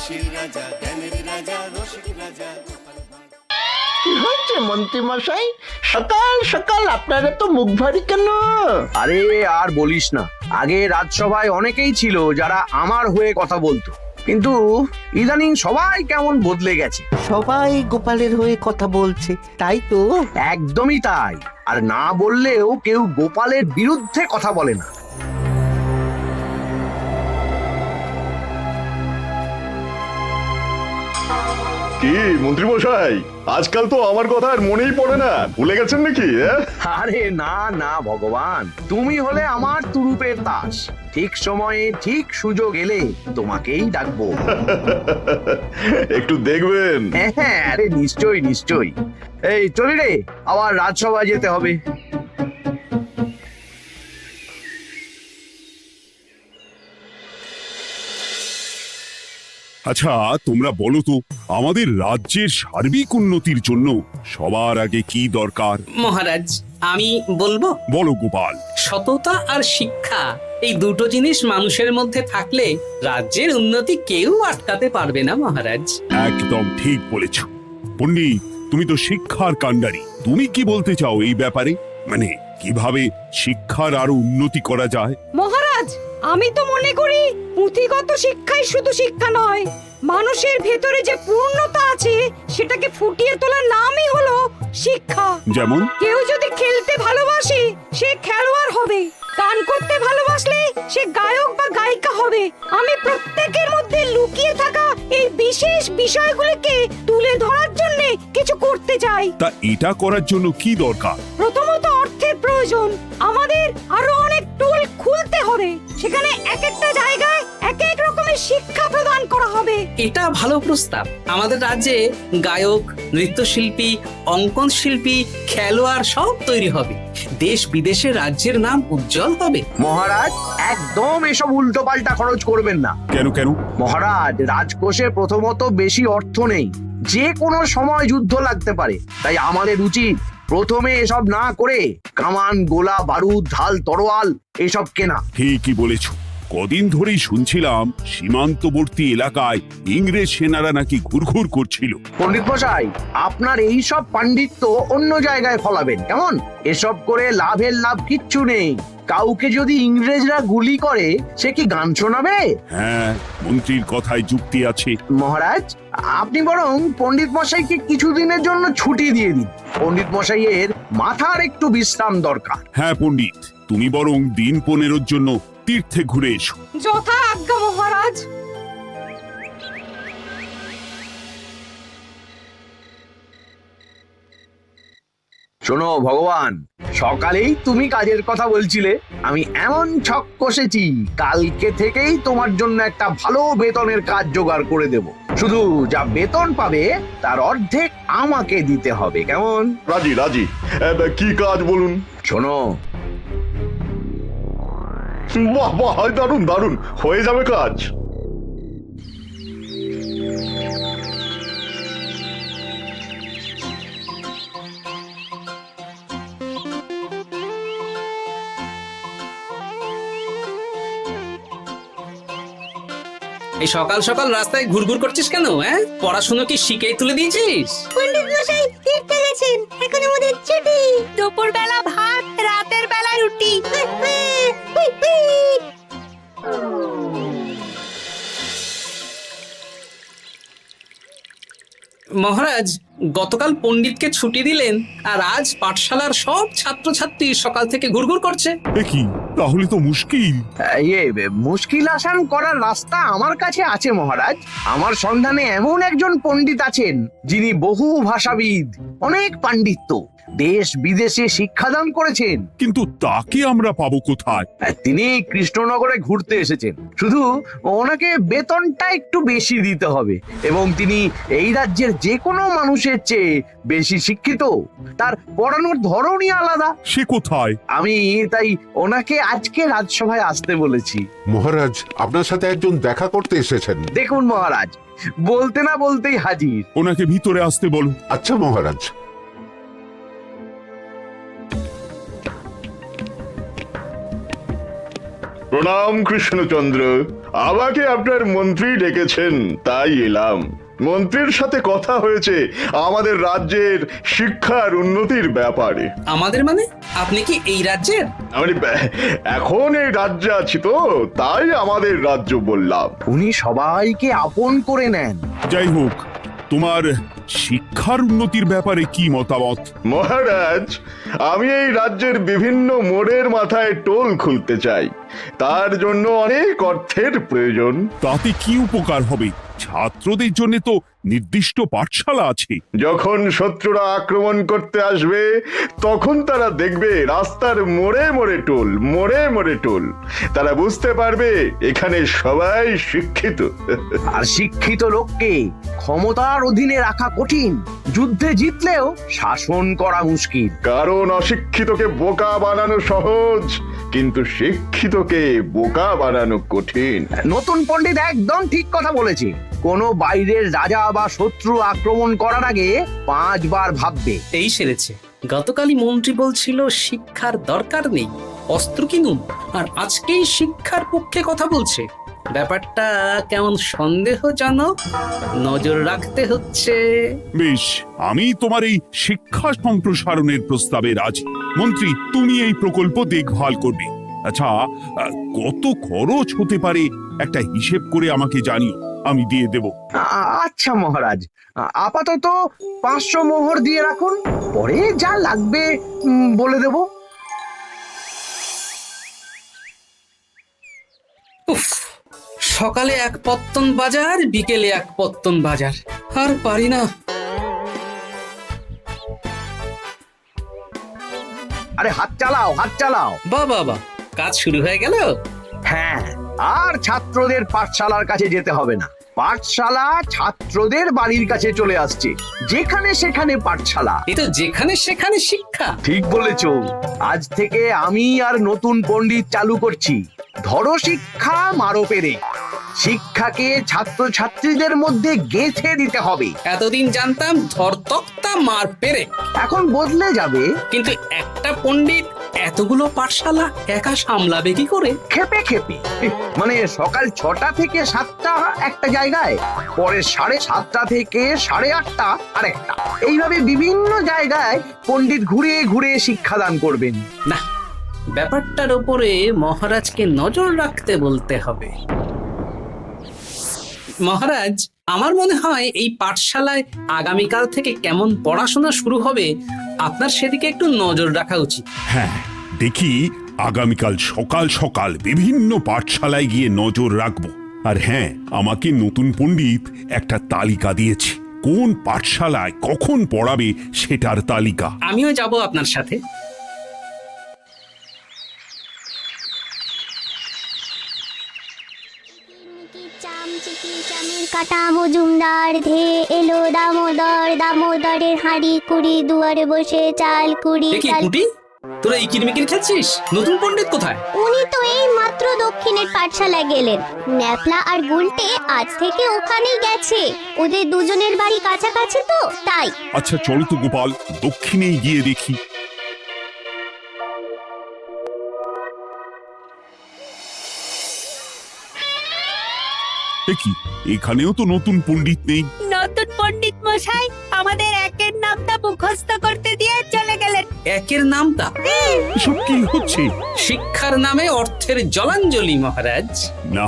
হাসির রাজা, জ্ঞানের রাজা, রসিক রাজা গোপাল ভাঁড়। কি হয়েছে মন্ত্রী মশাই, সকাল সকাল আপনারা তো মুখ ভারী কেন? আরে আর বলিস না, আগে রাজসভায় অনেকেই ছিল যারা আমার হয়ে কথা বলতো, কিন্তু ইদানিং সবাই কেমন বদলে গেছে। সবাই গোপালের হয়ে কথা বলছে, তাই তো? একদমই তাই। আর না বললেও কেউ গোপালের বিরুদ্ধে কথা বলে না। কি মন্ত্রী মশাই, আজকাল তো আমার কথা আর মনেই পড়ে না, ভুলে গেছেন নাকি? আরে না না ভগবান, তুমি হলে আমার তুরুপের তাস। ঠিক সময়ে ঠিক সুযোগ এলে তোমাকেই ডাকবো। একটু দেখবেন। হ্যাঁ, আরে নিশ্চয়ই নিশ্চয়ই। এই চলি রে, আবার রাজসভায় যেতে হবে। আচ্ছা, তোমরা বলো তো, আমাদের রাজ্যের সার্বিক উন্নতির জন্য সবার আগে কি দরকার? মহারাজ, আমি বলবো। বলো গোপাল। সততা আর শিক্ষা, এই দুটো জিনিস মানুষের মধ্যে থাকলে রাজ্যের উন্নতি কেউ আটকাতে পারবে না মহারাজ। একদম ঠিক বলেছ পণ্ডিত, তুমি তো শিক্ষার কাণ্ডারি। তুমি কি বলতে চাও এই ব্যাপারে? মানে কিভাবে শিক্ষার আরো উন্নতি করা যায়? মহারাজ, আমি তো মনে করি পুঁথিগত শিক্ষাই শুধু শিক্ষা নয়, মানুষের ভেতরে যে পূর্ণতা আছে সেটাকে ফুটিয়ে তোলার নামই হলো শিক্ষা। যেমন? কেউ যদি খেলতে ভালোবাসে সে খেলোয়াড় হবে, গান করতে ভালোবাসলে সে গায়ক বা গায়িকা হবে। আমি প্রত্যেকের মধ্যে লুকিয়ে থাকা এই বিশেষ বিষয়গুলিকে তুলে ধরার জন্য কিছু করতে চাই। তা এটা করার জন্য কি দরকার? প্রথমত অর্থের প্রয়োজন। আমাদের আরো অনেক টুল খুলতে হবে, সেখানে এক একটা জায়গায় এক এক রকমের শিক্ষা প্রদান করা হবে। এটা ভালো প্রস্তাব। আমাদের রাজ্যে গায়ক, নৃত্যশিল্পী, অঙ্কন শিল্পী, খেলোয়াড় সব তৈরি হবে। দেশ বিদেশে রাজ্যের নাম উজ্জ্বল হবে। মহারাজ, একদম এসব উল্টো পাল্টা খরচ করবেন না। কেন কেন? মহারাজ, রাজকোষে প্রথমত বেশি অর্থ নেই, যে কোনো সময় যুদ্ধ লাগতে পারে। তাই আমাদের উচিত প্রথমে এসব না করে কামান, গোলা, বারুদ, ঢাল, তরোয়াল এসব কেনা। ঠিকই বলেছ। কদিন ধরেই শুনছিলাম সীমান্তবর্তী এলাকায় ইংরেজ সেনারা নাকি ঘুরঘুর করছিল। পণ্ডিত মশাই, আপনার এই সব পাণ্ডিত্য অন্য জায়গায় ফলাবেন কেমন? এসব করে লাভের লাভ কিচ্ছু নেই। কাউকে যদি ইংরেজরা গুলি করে সে কি গান শোনাবে? হ্যাঁ, মন্ত্রীর কথায় যুক্তি আছে। মহারাজ, আপনি বরং পণ্ডিত মশাইকে কিছুদিনের জন্য ছুটি দিয়ে দিন। পণ্ডিত মশাইয়ের মাথার একটু বিশ্রাম দরকার। হ্যাঁ পণ্ডিত, তুমি বরং দিন 15 জন্য তীর্থে ঘুরে এসো। যথা আজ্ঞা মহারাজ। শোনো ভগবান, সকালেই তুমি কাজের কথা বলছিলে, আমি এমন ছক কষেছি কালকে থেকেই তোমার জন্য একটা ভালো বেতনের কাজ জোগাড় করে দেব। শুধু যা বেতন পাবে তার অর্ধেক আমাকে দিতে হবে, কেমন? রাজি রাজি। কি কাজ বলুন? শোনো, বাহ বাহ, দারুণ দারুণ, হয়ে যাবে কাজ। এই সকাল সকাল রাস্তায় ঘুরঘুর করছিস কেন? পড়াশুনো কি শিখেই তুলে দিয়েছিস? পণ্ডিত মশাই তীর্থে গেছেন, এখন আমাদের ছুটি। দুপুর বেলা ভাত, রাতের বেলা রুটি। মহারাজ, গতকাল পণ্ডিতকে ছুটি দিলেন আর আজ পাঠশালার সব ছাত্রছাত্রী সকাল থেকে ঘুরঘুর করছে। এ কি, তাহলে তো মুশকিল। মুশকিল আসান করার রাস্তা আমার কাছে আছে মহারাজ। আমার সন্ধানে এমন একজন পণ্ডিত আছেন যিনি বহু ভাষাবিদ, অনেক পাণ্ডিত্য, দেশ বিদেশে শিক্ষাদান করেছেন। কিন্তু তাকে আমরা পাবো কোথায়? তিনি কৃষ্ণনগরে ঘুরতে এসেছেন, শুধু ওনাকে বেতনটা একটু বেশি দিতে হবে, এবং তিনি এই রাজ্যের যে কোনো মানুষের চেয়ে বেশি শিক্ষিত। তার পড়ানোর ধরনই আলাদা। সে কোথায়? আমি তাই ওনাকে আজকে রাজসভায় আসতে বলেছি। মহারাজ, আপনার সাথে একজন দেখা করতে এসেছেন। দেখুন মহারাজ, বলতে না বলতেই হাজির। ওনাকে ভিতরে আসতে বলো। আচ্ছা মহারাজ। প্রণাম কৃষ্ণচন্দ্র, আমাকে আপনার মন্ত্রী ডেকেছেন, তাই এলাম। মন্ত্রীর সাথে কথা হয়েছে আমাদের রাজ্যের শিক্ষার উন্নতির ব্যাপারে। আমাদের মানে আপনি কি এই রাজ্যের? আমি এখন এই রাজ্যে আছি তো, তাই আমাদের রাজ্য বললাম। উনি সবাইকে আপন করে নেন। যাই হোক, তোমার শিক্ষার উন্নতির ব্যাপারে কি মতামত? মহারাজ, আমি এই রাজ্যের বিভিন্ন মোড়ের মাথায় টোল খুলতে চাই। তার জন্য অনেক অর্থের প্রয়োজন। তাতে কি উপকার হবে? ছাত্রদের জন্য তো নির্দিষ্ট পাঠশালা আছে। যখন শত্রুরা আক্রমণ করতে আসবে, তখন তারা দেখবে রাস্তার মোড়ে মোড়ে টোল, মোড়ে মোড়ে টোল। তারা বুঝতে পারবে এখানে সবাই শিক্ষিত। আর শিক্ষিত লোককে ক্ষমতার অধীনে রাখা কঠিন, যুদ্ধে জিতলেও শাসন করা মুশকিল। কারণ অশিক্ষিতকে বোকা বানানো সহজ, কিন্তু শিক্ষিতকে বোকা বানানো কঠিন। নতুন পণ্ডিত একদম ঠিক কথা বলেছে। কোনো বাইরের রাজা বা শত্রু আক্রমণ করার আগে 5 বার ভাববে। এই সেরেছে। গতকালই মন্ত্রী বলছিল শিক্ষার দরকার নেই, অস্ত্র কিনুন, আর আজকেই শিক্ষার পক্ষে কথা বলছে। ব্যাপারটা কেমন সন্দেহজনক, নজর রাখতে হচ্ছে। বেশ, আমি তোমার এই শিক্ষা সম্প্রসারণের প্রস্তাবে রাজি। মন্ত্রী, তুমি এই প্রকল্প দেখভাল করবে। আচ্ছা, কত খরচ হতে পারে একটা হিসেব করে আমাকে জানিও, আমি দিয়ে দেব। আচ্ছা মহারাজ, আপাতত 500 মোহর দিয়ে রাখুন, পরে যা লাগবে বলে দেব। উফ, সকালে এক পত্তন বাজার, বিকেলে এক পত্তন বাজার, আর পারি না। আরে হাত চালাও, হাত চালাও। বাবা, কাজ শুরু হয়ে গেল। হ্যাঁ, আর ছাত্রদের পাঠশালার কাছে যেতে হবে না। পাঠশালা ছাত্রদের বাড়ির কাছে চলে আসছে। যেখানে সেখানে পাঠশালা। এই তো যেখানে সেখানে শিক্ষা। ঠিক বলেছো। আজ থেকে আমি আর নতুন পণ্ডিত চালু করছি। ধরো শিক্ষা, মারো পেরে। শিক্ষাকে ছাত্রছাত্রীদের মধ্যে গেঁথে দিতে হবে। এতদিন জানতাম ধর তক্তা মার পেরে, এখন বদলে যাবে। কিন্তু একটা পণ্ডিত এতগুলো পাঠশালা একা সামলাবে কি করে? খেপে খেপে। মানে সকাল 6টা থেকে 7টা একটা জায়গায়, পরে 7:30 থেকে 8:30 আরেকটা। এইভাবে বিভিন্ন জায়গায় পণ্ডিত ঘুরে ঘুরে শিক্ষাদান করবেন। না, ব্যাপারটার উপরে মহারাজকে নজর রাখতে বলতে হবে। মহারাজ, আমার মনে হয় এই পাঠশালায় আগামীকাল থেকে কেমন পড়াশোনা শুরু হবে, আপনার সেদিকে একটু নজর রাখা উচিত। হ্যাঁ, দেখি আগামীকাল সকাল সকাল বিভিন্ন পাঠশালায় গিয়ে নজর রাখবো। আর হ্যাঁ, আমাকে নতুন পণ্ডিত একটা তালিকা দিয়েছে, কোন পাঠশালায় কখন পড়াবে সেটার তালিকা। আমিও যাব আপনার সাথে। কাটা মজুমদার ধে এলো দামোদর, দামোদরের হাঁড়ি কুড়ি, দুয়ারে বসে চাল কুড়ি। কুটি, তোরা এই কিরমিকির খেলছিস? নতুন পণ্ডিত কোথায়? উনি তো এই মাত্র দক্ষিণের পাঠশালায় গেলেন। ন্যাপলা আর গুলটে আজ থেকে ওখানেই গেছে। ওদের দুজনের বাড়ি কাছাকাছি তো, তাই। আচ্ছা চলো তো গোপাল, দক্ষিণে গিয়ে দেখি। কি, এখানেও তো নতুন পণ্ডিত নেই। নতুন পণ্ডিত মশাই আমাদের একের নামটা মুখস্থ করতে দিয়ে চলে গেলেন। একের নামটা? এসব কি হচ্ছে? শিক্ষার নামে অর্থের জলাঞ্জলি মহারাজ। না,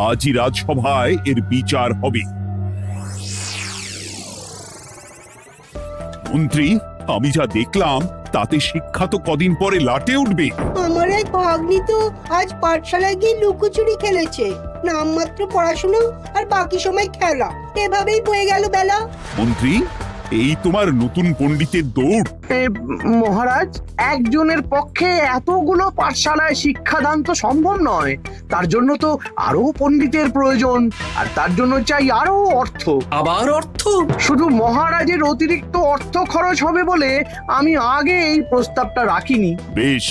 আজই রাজসভায় এর বিচার হবে। মন্ত্রী, আমি যা দেখলাম তাতে শিক্ষা তো কদিন পরে লাটে উঠবে। আমার এক ভাগ্নি তো আজ পাঠশালায় গিয়ে লুকোচুরি খেলেছে। নামমাত্র পড়াশোনা আর বাকি সময় খেলা, এভাবেই বয়ে গেল বেলা। মন্ত্রী, এই তোমার নতুন পণ্ডিতের দৌড়। মহারাজ, একজনের পক্ষে এতগুলো পাঠশালায় শিক্ষাদান তো সম্ভব নয়। তার জন্য তো আরো পণ্ডিতের প্রয়োজন, আর তার জন্য চাই আরো অর্থ। আবার অর্থ? শুধু মহারাজের অতিরিক্ত অর্থ খরচ হবে বলে আমি আগে এই প্রস্তাবটা রাখিনি। বেশ,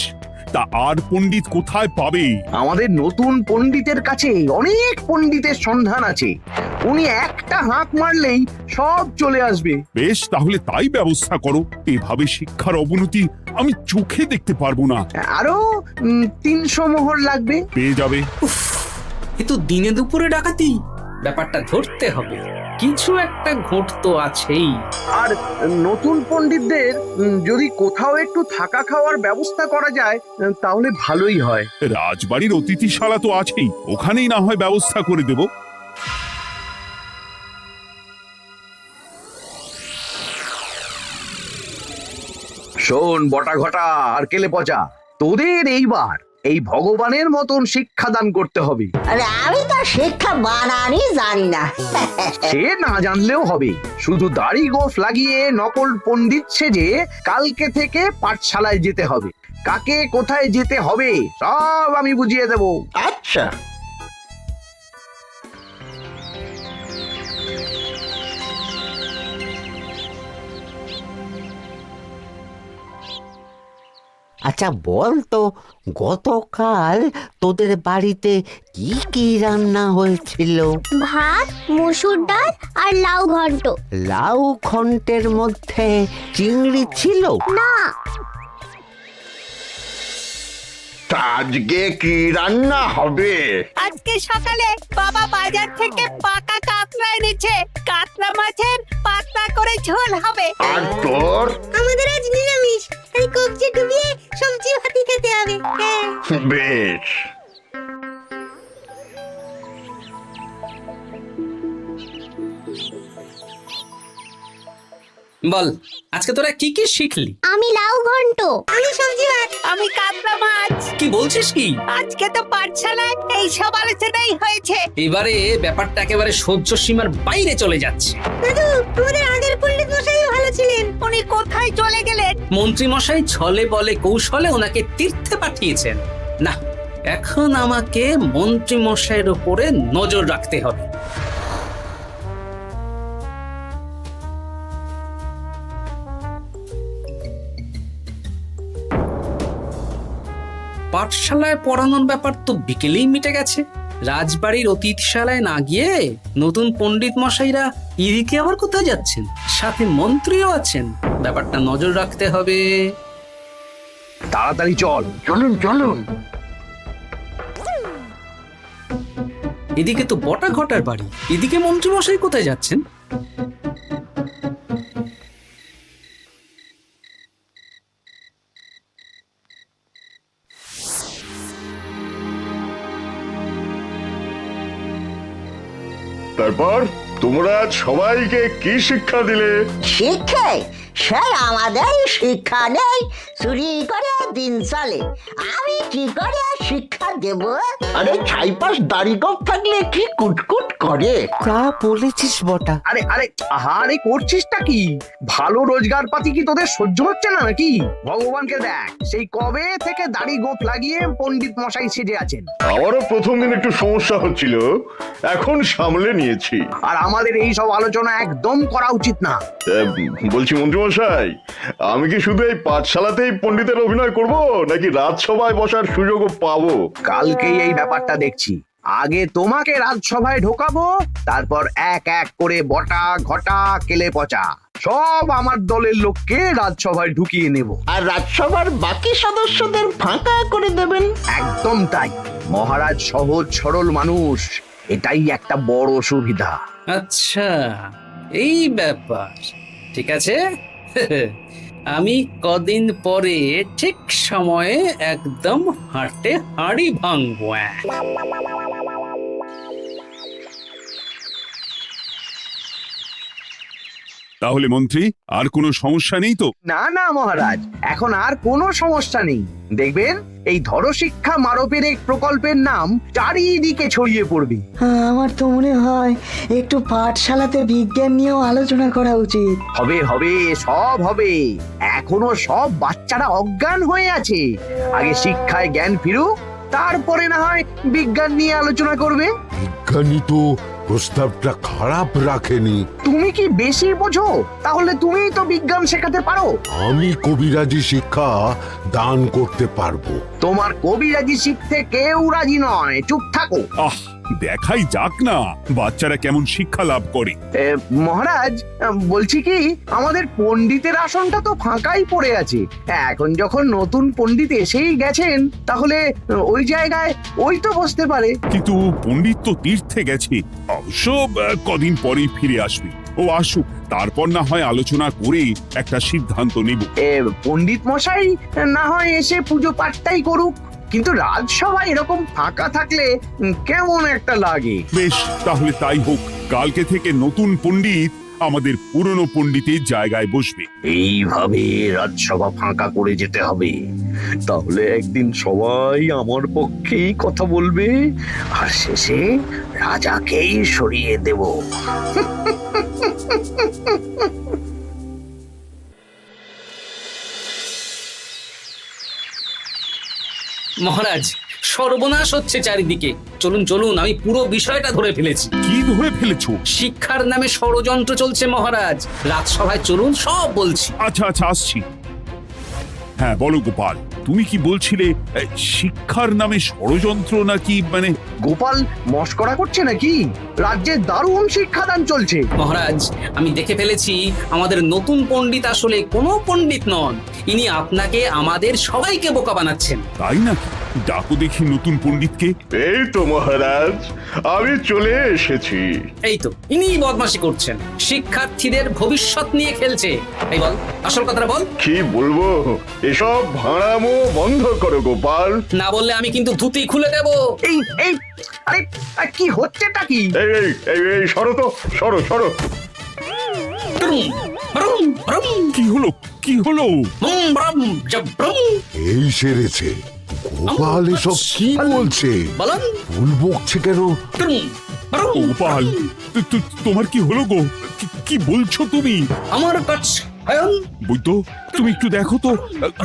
তা আর পণ্ডিত কোথায় পাবে? আমাদের নতুন পণ্ডিতের কাছে অনেক পণ্ডিতের সন্ধান আছে। উনি একটা হাঁক মারলেই সব চলে আসবে। বেশ, তাহলে তাই ব্যবস্থা করো। এভাবে শিক্ষার অবনতি আমি চোখে দেখতে পারবো না। আরো 300 মোহর লাগবে। পেয়ে যাবে। এ তো দিনে দুপুরে ডাকাতি। ব্যাপারটা ধরতে হবে, কিছু একটা ঘোট তো আছেই। আর নতুন পণ্ডিতদের যদি কোথাও একটু থাকা খাওয়ার ব্যবস্থা করা যায় তাহলে ভালোই হয়। রাজবাড়ির অতিথিশালা তো আছেই, ওখানেই না হয় ব্যবস্থা করে দেব। শোন বটা ঘটা আর কেলে পচা, তোদের এইবার এই ভগবানের মতন শিক্ষাদান করতে হবে। আরে আমি তো শিক্ষা বানানই জানি না। সে না জানলেও হবে, শুধু দাড়ি গোঁফ লাগিয়ে নকল পণ্ডিত সেজে কালকে থেকে পাঠশালায় যেতে হবে। কাকে কোথায় যেতে হবে সব আমি বুঝিয়ে দেব। আচ্ছা, আচ্ছা বল তো, গতকাল তোদের বাড়িতে কি কি রান্না হয়েছিল? ভাত, মসুর ডাল আর লাউ ঘন্ট। লাউ ঘন্টের মধ্যে চিংড়ি ছিল? না, তা আজকে কি রান্না হবে? আজকে সকালে বাবা বাজার থেকে পাকা কাতলা এনেছে। কাতলা মাছের পাতলা করে ঝোল হবে। আর তোর? আমাদের আজ নিরামিষ, এই কবজি ডুবিয়ে সবজি ভাতি খেতে হবে। বেশ। বল, আজকে তোরা কি কি শিখলি? আমি লাউ ঘন্ট। আমি সবজি ভাত। আমি কাতলা মাছ। কি বলছিস কি? আজকে তো পাঠশালায় এই সব আলোচনাই হয়েছে। এবারে ব্যাপারটা একেবারে সহ্য সীমার বাইরে চলে যাচ্ছে। দাদু, আমাদের আগের পণ্ডিত মশাই ভালো ছিলেন। উনি কোথায় চলে গেলেন? মন্ত্রী মশাই ছলে বলে কৌশলে ওনাকে তীর্থে পাঠিয়েছেন। না, এখন আমাকে মন্ত্রী মশাইয়ের উপরে নজর রাখতে হবে। পাঠশালায় পড়ানোর ব্যাপার তো বিকেলেই মিটে গেছে। রাজবাড়ির অতিথিশালায় না গিয়ে নতুন পণ্ডিত মশাইরা এদিকে আবার কোথায় যাচ্ছেন? সাথে মন্ত্রীও আছেন, ব্যাপারটা নজর রাখতে হবে। তাড়াতাড়ি চল। চলুন চলুন। এদিকে তো বটা ঘটার বাড়ি, এদিকে মন্ত্রী মশাই কোথায় যাচ্ছেন? তারপর তোমরা সবাইকে কি শিক্ষা দিলে? শিক্ষে সে আমাদের শিক্ষা নেই, চুরি করে দিন চলে। আমি কি করে শিক্ষা দেব? আরে ছাইপাশ দাড়ি গোঁফ থাকলে কি কুটকুট করে। তা বলেছিস বটা। আরে আরে আহারে করছিসটা কি? ভালো রোজগার পাতি কি তোদের সহ্য হচ্ছে না নাকি? ভগবানকে দেখ, সেই কবে থেকে দাড়ি গোঁফ লাগিয়ে পণ্ডিত মশাই সেজে আছেন। আমারও প্রথম দিন একটু সমস্যা হচ্ছিল, এখন সামলে নিয়েছি। আর আমাদের এই সব আলোচনা একদম করা উচিত না। বলছি মন্ত্রীমশাই, আমি কি শুধু এই পাঠশালাতেই পণ্ডিতের অভিনয় করব, নাকি রাজসভায় বসার সুযোগও পাবো? কালকেই এই ব্যাপারটা দেখছি। আগে তোমাকে রাজসভায় ঢোকাবো, তারপর এক এক করে বটা ঘটা কেলে পচা সব আমার দলের লোককে রাজসভায় ঢুকিয়ে নেব। আর রাজসভার বাকি সদস্যদের ফাঁকা করে দেবেন। একদম তাই। মহারাজ সহজ সরল মানুষ, এটাই একটা বড় সুবিধা। আচ্ছা, এই ব্যাপার। ঠিক আছে, আমি কদিন পরে ঠিক সময়ে একদম হাটে হাঁড়ি ভাঙবো। তাহলে মন্ত্রী, আর কোনো সমস্যা নেই তো? না না মহারাজ, এখন আর কোনো সমস্যা নেই। দেখবেন এই ধরশিক্ষা মারপের এক প্রকল্পের নাম চারিদিকে ছড়িয়ে পড়বে। আমার তো মনে হয় একটু পাঠশালাতে বিজ্ঞান নিয়েও আলোচনা করা উচিত। হবে হবে, সব হবে। এখনো সব বাচ্চারা অজ্ঞান হয়ে আছে। আগে শিক্ষায় জ্ঞান ফিরুক, তারপরে না হয় বিজ্ঞান নিয়ে আলোচনা করবে। বিজ্ঞানী তো প্রস্তাবটা খারাপ রাখেনি। তুমি কি বেশি বোঝো? তাহলে তুমিই তো বিজ্ঞান শেখাতে পারো। আমি কবিরাজি শিক্ষা দান করতে পারবো। তোমার কবিরাজি শিখতে কেউ রাজি নয়, চুপ থাকো। আহ, দেখাই যাক না বাচ্চারা কেমন শিক্ষা লাভ করে। মহারাজ, বলছি কি, আমাদের পণ্ডিতের আসনটা তো ফাঁকাই পড়ে আছে। এখন যখন নতুন পণ্ডিত এসেই গেছেন, তাহলে ওই জায়গায় ওই তো বসতে পারে। কিন্তু পণ্ডিত তো তীর্থে গেছে, অবশ্য কদিন পরেই ফিরে আসবে। ও আসুক, তারপর না হয় আলোচনা করে একটা সিদ্ধান্ত নেব। পণ্ডিত মশাই না হয় এসে পুজো পাঠটাই করুক, কিন্তু রাজসভা এরকম ফাঁকা থাকলে কেমন একটা লাগে। বেশ, তাহলে তাই হোক। কালকে থেকে নতুন পণ্ডিত আমাদের পুরনো পণ্ডিতের জায়গায় বসবে। এইভাবে রাজসভা ফাঁকা করে যেতে হবে, তাহলে একদিন সবাই আমার পক্ষেই কথা বলবে, আর শেষে রাজাকেই সরিয়ে দেব। মহারাজ, সর্বনাশ হচ্ছে চারিদিকে। চলুন চলুন, আমি পুরো বিষয়টা ধরে ফেলেছি। কি ধরে ফেলেছো? শিক্ষার নামে ষড়যন্ত্র চলছে মহারাজ। রাজসভায় চলুন, সব বলছি। আচ্ছা আচ্ছা, আসছি। হ্যাঁ বলো গোপাল, তুমি কি বলছিলে শিক্ষার নামে ষড়যন্ত্র নাকি? মানে গোপাল মস্করা করছে নাকি? রাজ্যে দারুণ শিক্ষাদান চলছে। মহারাজ, আমি দেখে ফেলেছি আমাদের নতুন পণ্ডিত আসলে কোনো পণ্ডিত নন। ইনি আপনাকে, আমাদের সবাইকে বোকা বানাচ্ছেন। তাই নাকি? ডাকো দেখি নতুন পণ্ডিতকে। এই তো মহারাজ, আমি চলে এসেছি। এই তো ইনিই বদমাশি করছেন, শিক্ষার্থীদের ভবিষ্যৎ নিয়ে খেলছে। এই বল, আসল কথাটা বল। কি বলবো, এসব ভাড়ামো বন্ধ করো গোপাল। না বললে আমি কিন্তু ধুতি খুলে দেব। এই এই আরে কি হচ্ছেটা কি? এই এই এই এই সরো তো, সরো সরো। ব্রুম, ব্রুম, ব্রুম, কি হলো? কি হলো? বুম, ব্রুম, জব, ব্রুম। এই সেরেছে। গোপাল এসব কি বলছে? বলুন। ভুল বকছে কেন? ব্রুম, ব্রুম, গোপাল, তোমার কি হলো গো? কি বলছো তুমি? আমার কাছ হায়ন। বৈদ্য, তুমি একটু দেখো তো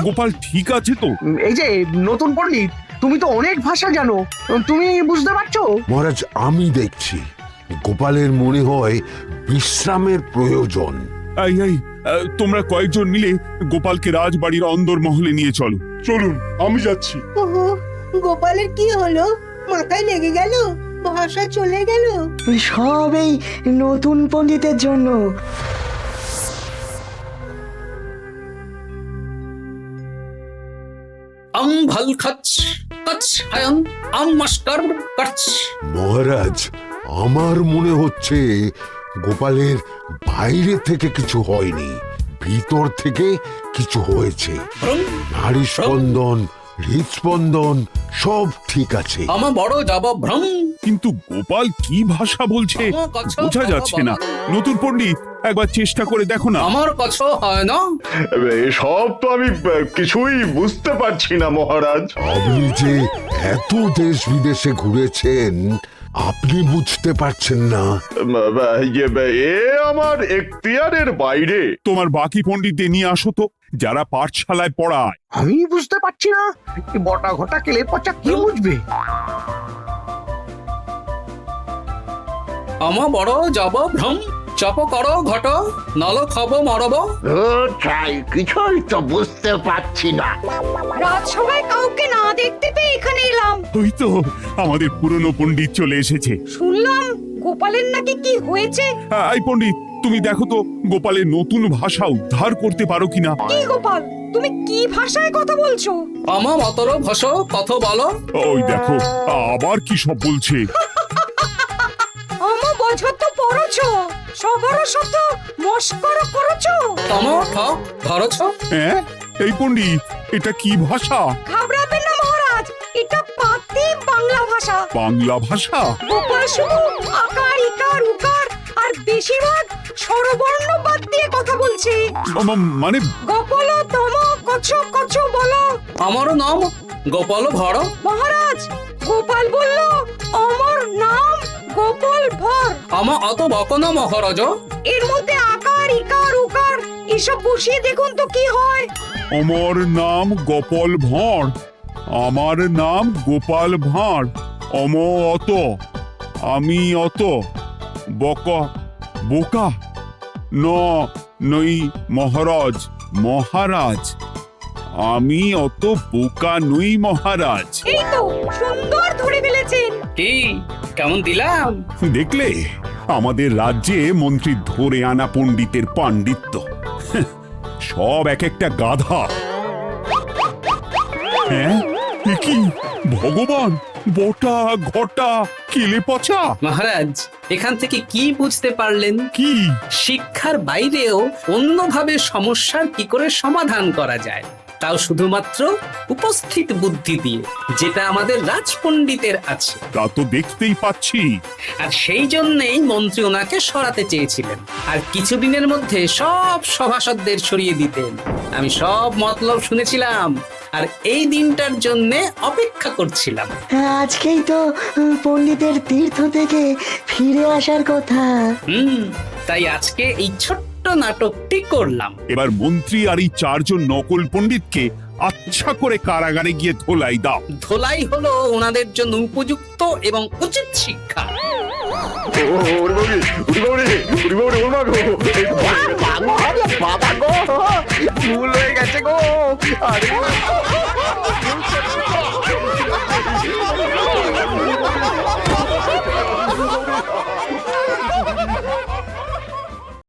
গোপাল ঠিক আছে তো? এই যে নতুন পণ্ডিত, তুমি তো অনেক ভাষা জানো, তুমি বুঝতে পারছো? মহারাজ, আমি দেখছি গোপালের মনে হয় বিশ্রামের প্রয়োজন। এই এই, তোমরা কয়েকজন মিলে গোপালকে রাজবাড়ির অন্দরমহলে নিয়ে চলো। চলুন, আমি যাচ্ছি। ওহো, গোপালের কি হলো? মাথায় লেগে গেল? ভাষা চলে গেল? সব এই নতুন পণ্ডিতের জন্য। আম ভাল খাচ কাচ হায়ন, আম মাস্টার কাচ। মহারাজ, আমার মনে হচ্ছে গোপালের বাইরে থেকে কিছু হয়নি, ভিতর থেকে কিছু হয়েছে। ব্রুম, নাড়ি স্পন্দন, হৃদস্পন্দন সব ঠিক আছে। আমা বড় যাব ভ্রম। কিন্তু গোপাল কি ভাষা বলছে বোঝা যাচ্ছে না। নতুন পণ্ডিত, একবার চেষ্টা করে দেখো না। আমার কাছে হয় না। এসব তো আমি কিছুই বুঝতে পারছি না মহারাজ। আপনি যে এত দেশ বিদেশে ঘুরেছেন, আপনি বুঝতে পারছেন না? এ আমার এখতিয়ারের বাইরে। তোমার বাকি পণ্ডিতদের নিয়ে আসো তো, যারা পাঠশালায় পড়ায়। আমি বুঝতে পারছি না, বটা ঘটা কেলে পচা কি বুঝবে? আমা বড় যাব ভ্রম, চপ করো ঘট, নল খাব মরব। কিছুই তো বুঝতে পারছি না। রাজসভায় কাউকে না দেখতে পেয়ে এখানে এলাম। ওই তো আমাদের পুরনো পণ্ডিত চলে এসেছে। শুনলাম গোপালের নাকি কি হয়েছে। এই পণ্ডিত, তুমি দেখো তো গোপালের নতুন ভাষা উদ্ধার করতে পারো কিনা। কি গোপাল, তুমি কি ভাষায় কথা বলছো? আমা মতর ভাষ কত বলো। ওই দেখো আবার কি সব বলছে। আমা বছর তো পড়ছো, সবার সাথে মস্করা করছো। তম ঠক ধরছ। হ্যাঁ, এই পণ্ডিত, এটা কি ভাষা? ঘাবড়াবেন না মহারাজ, এটা পাতি বাংলা ভাষা। বাংলা ভাষা? গোপাল শুধু আকার ইকার উকার আর বেশিরভাগ স্বরবর্ণ বাদ দিয়ে কথা বলছে। মানে গোপাল তম কছ কছ বলো। আমার নাম গোপাল ভর। মহারাজ, গোপাল বলল আমার নাম গোপাল ভর। আমা অত বকনা মহারাজ। এর মধ্যে আকার ইকার উকার এসব বসিয়ে দেখুন তো কি হয়। আমার নাম গোপাল ভাঁড়। আমার নাম গোপাল ভাঁড়। অত, আমি অত, বকা বোকা ন নই মহারাজ মহারাজ আমি অত বোকা নই মহারাজ। এই তো সুন্দর ধরে ফেলেছেন। কি কেমন দিলাম? দেখলে আমাদের রাজ্যে মন্ত্রী ধরে আনা পণ্ডিতের পাণ্ডিত্য। সব এক একটা গাধা। হ্যাঁ এ কি ভগবান, বটা ঘটা কেলে পচা। মহারাজ এখান থেকে কি বুঝতে পারলেন? কি? শিক্ষার বাইরেও অন্যভাবে সমস্যার কি করে সমাধান করা যায়, তাও শুধুমাত্র উপস্থিত বুদ্ধি দিয়ে, যেটা আমাদের রাজপণ্ডিতের আছে। তা তো দেখতেই পাচ্ছি। আর সেই জন্যেই মন্ত্রী ওনাকে সরাতে চেয়েছিলেন, আর কিছুদিনের মধ্যে সব সভাসদদের সরিয়ে দিতেন। আমি সব মতলব শুনেছিলাম, আর এই দিনটার জন্যে অপেক্ষা করছিলাম। আজকেই তো পণ্ডিতের তীর্থ থেকে ফিরে আসার কথা। তাই আজকে এই ছোট্ট নাটকটি করলাম। এবার মন্ত্রী আর এই 4 জন নকল পণ্ডিতকে আচ্ছা করে কারাগারে গিয়ে ধোলাই দাও। ধোলাই হলো ওনাদের জন্য উপযুক্ত এবং উচিত শিক্ষা। বাবা গো, ভুল হয়ে গেছে গো। আরে